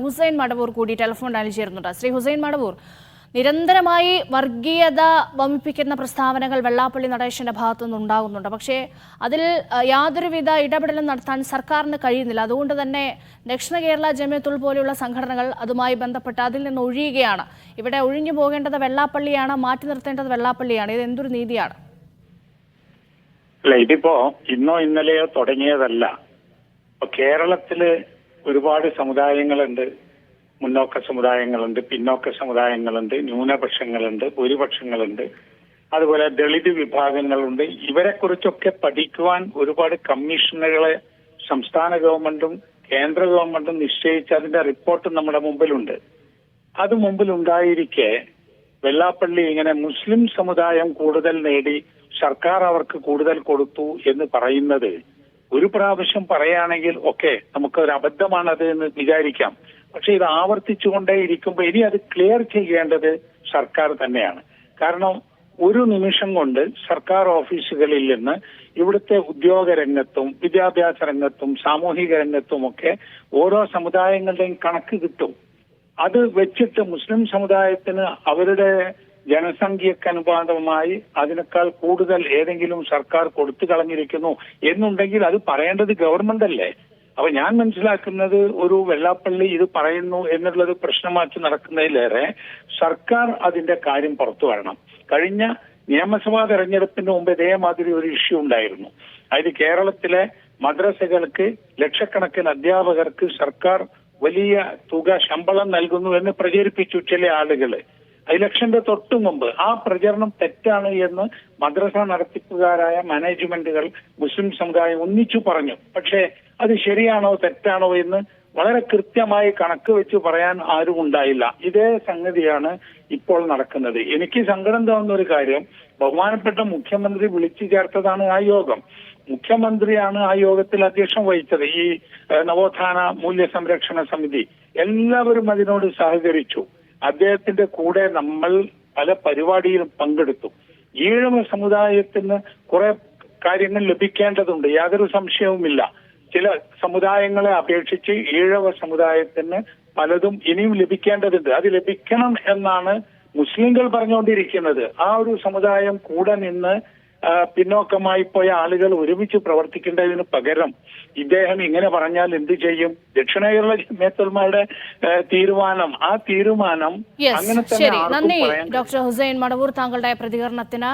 ഹുസൈൻ മടവൂർ കൂടി ടെലിഫോൺ ലൈനിൽ ചേരുന്നുണ്ട്. ശ്രീ ഹുസൈൻ മടവൂർ, നിരന്തരമായി വർഗീയത വമിപ്പിക്കുന്ന പ്രസ്താവനകൾ വെള്ളാപ്പള്ളി നടേശന്റെ ഭാഗത്തുനിന്ന് ഉണ്ടാകുന്നുണ്ട്. പക്ഷേ അതിൽ യാതൊരുവിധ ഇടപെടലും നടത്താൻ സർക്കാരിന് കഴിയുന്നില്ല. അതുകൊണ്ട് തന്നെ ദക്ഷിണ കേരള ജമിയത്തുൽ പോലെയുള്ള സംഘടനകൾ അതുമായി ബന്ധപ്പെട്ട് അതിൽ നിന്ന് ഒഴിയുകയാണ്. ഇവിടെ ഒഴിഞ്ഞു പോകേണ്ടത് വെള്ളാപ്പള്ളിയാണ്, മാറ്റി നിർത്തേണ്ടത് വെള്ളാപ്പള്ളിയാണ്. ഇത് എന്തൊരു നീതിയാണ്? അല്ല, ഇതിപ്പോ ഇന്നോ ഇന്നലെയോ തുടങ്ങിയതല്ല. ഇപ്പൊ കേരളത്തില് ഒരുപാട് സമുദായങ്ങളുണ്ട്. മുന്നോക്ക സമുദായങ്ങളുണ്ട്, പിന്നോക്ക സമുദായങ്ങളുണ്ട്, ന്യൂനപക്ഷങ്ങളുണ്ട്, ഭൂരിപക്ഷങ്ങളുണ്ട്, അതുപോലെ ദളിത് വിഭാഗങ്ങളുണ്ട്. ഇവരെ കുറിച്ചൊക്കെ പഠിക്കുവാൻ ഒരുപാട് കമ്മീഷനുകളെ സംസ്ഥാന ഗവൺമെന്റും കേന്ദ്ര ഗവൺമെന്റും നിശ്ചയിച്ച് അതിന്റെ റിപ്പോർട്ട് നമ്മുടെ മുമ്പിലുണ്ട്. അത് മുമ്പിലുണ്ടായിരിക്കെ വെള്ളാപ്പള്ളി ഇങ്ങനെ മുസ്ലിം സമുദായം കൂടുതൽ നേടി സർക്കാർ അവർക്ക് കൂടുതൽ കൊടുത്തു എന്ന് പറയുന്നത് ഒരു പ്രാവശ്യം പറയുകയാണെങ്കിൽ ഒക്കെ നമുക്കൊരു അബദ്ധമാണത് എന്ന് വിചാരിക്കാം. പക്ഷെ ഇത് ആവർത്തിച്ചുകൊണ്ടേ ഇരിക്കുമ്പോൾ ഇനി അത് ക്ലിയർ ചെയ്യേണ്ടത് സർക്കാർ തന്നെയാണ്. കാരണം ഒരു നിമിഷം കൊണ്ട് സർക്കാർ ഓഫീസുകളിൽ നിന്ന് ഇവിടുത്തെ ഉദ്യോഗ രംഗത്തും വിദ്യാഭ്യാസ രംഗത്തും സാമൂഹിക രംഗത്തും ഒക്കെ ഓരോ സമുദായങ്ങളുടെയും കണക്ക് കിട്ടും. അത് വെച്ചിട്ട് മുസ്ലിം സമുദായത്തിന് അവരുടെ ജനസംഖ്യക്കനുപാതമായി അതിനേക്കാൾ കൂടുതൽ ഏതെങ്കിലും സർക്കാർ കൊടുത്തു കളഞ്ഞിരിക്കുന്നു എന്നുണ്ടെങ്കിൽ അത് പറയേണ്ടത് ഗവൺമെന്റ് അല്ലേ? അപ്പൊ ഞാൻ മനസ്സിലാക്കുന്നത് ഒരു വെള്ളാപ്പള്ളി ഇത് പറയുന്നു എന്നുള്ളത് പ്രശ്നമാക്കി നടക്കുന്നതിലേറെ സർക്കാർ അതിന്റെ കാര്യം പുറത്തു വരണം. കഴിഞ്ഞ നിയമസഭാ തെരഞ്ഞെടുപ്പിന് മുമ്പ് ഇതേമാതിരി ഒരു ഇഷ്യൂ ഉണ്ടായിരുന്നു. അതായത് കേരളത്തിലെ മദ്രസകൾക്ക് ലക്ഷക്കണക്കിന് അധ്യാപകർക്ക് സർക്കാർ വലിയ തുക ശമ്പളം നൽകുന്നു എന്ന് പ്രചരിപ്പിച്ചു ചില ആളുകള്. ഇലക്ഷന്റെ തൊട്ടു മുമ്പ് ആ പ്രചരണം തെറ്റാണ് എന്ന് മദ്രസ നടത്തിപ്പുകാരായ മാനേജ്മെന്റുകൾ മുസ്ലിം സമുദായം ഒന്നിച്ചു പറഞ്ഞു. പക്ഷേ അത് ശരിയാണോ തെറ്റാണോ എന്ന് വളരെ കൃത്യമായി കണക്ക് വെച്ച് പറയാൻ ആരും ഉണ്ടായില്ല. ഇതേ സംഗതിയാണ് ഇപ്പോൾ നടക്കുന്നത്. എനിക്ക് സങ്കടം തോന്നുന്ന ഒരു കാര്യം, ബഹുമാനപ്പെട്ട മുഖ്യമന്ത്രി വിളിച്ചു ചേർത്തതാണ് ആ യോഗം. മുഖ്യമന്ത്രിയാണ് ആ യോഗത്തിൽ അധ്യക്ഷം വഹിച്ചത്. ഈ നവോത്ഥാന മൂല്യ സംരക്ഷണ സമിതി എല്ലാവരും അതിനോട് സഹകരിച്ചു. അദ്ദേഹത്തിന്റെ കൂടെ നമ്മൾ പല പരിപാടിയിലും പങ്കെടുത്തു. ഈഴവ സമുദായത്തിന് കുറെ കാര്യങ്ങൾ ലഭിക്കേണ്ടതുണ്ട്, യാതൊരു സംശയവുമില്ല. ചില സമുദായങ്ങളെ അപേക്ഷിച്ച് ഈഴവ സമുദായത്തിന് പലതും ഇനിയും ലഭിക്കേണ്ടതുണ്ട്. അത് ലഭിക്കണം എന്നാണ് മുസ്ലിങ്ങൾ പറഞ്ഞുകൊണ്ടിരിക്കുന്നത്. ആ ഒരു സമുദായം കൂടെ നിന്ന് പിന്നോക്കമായി പോയ ആളുകൾ ഒരുമിച്ച് പ്രവർത്തിക്കേണ്ടതിന് പകരം ഇദ്ദേഹം ഇങ്ങനെ പറഞ്ഞാൽ എന്ത് ചെയ്യും? ദക്ഷിണ കേരള ജമിയത്തുലമയുടെ തീരുമാനം, ആ തീരുമാനം അങ്ങനെ തന്നെ നന്ദി ഡോക്ടർ ഹുസൈൻ മടവൂർ, താങ്കളുടെ പ്രതികരണത്തിന്.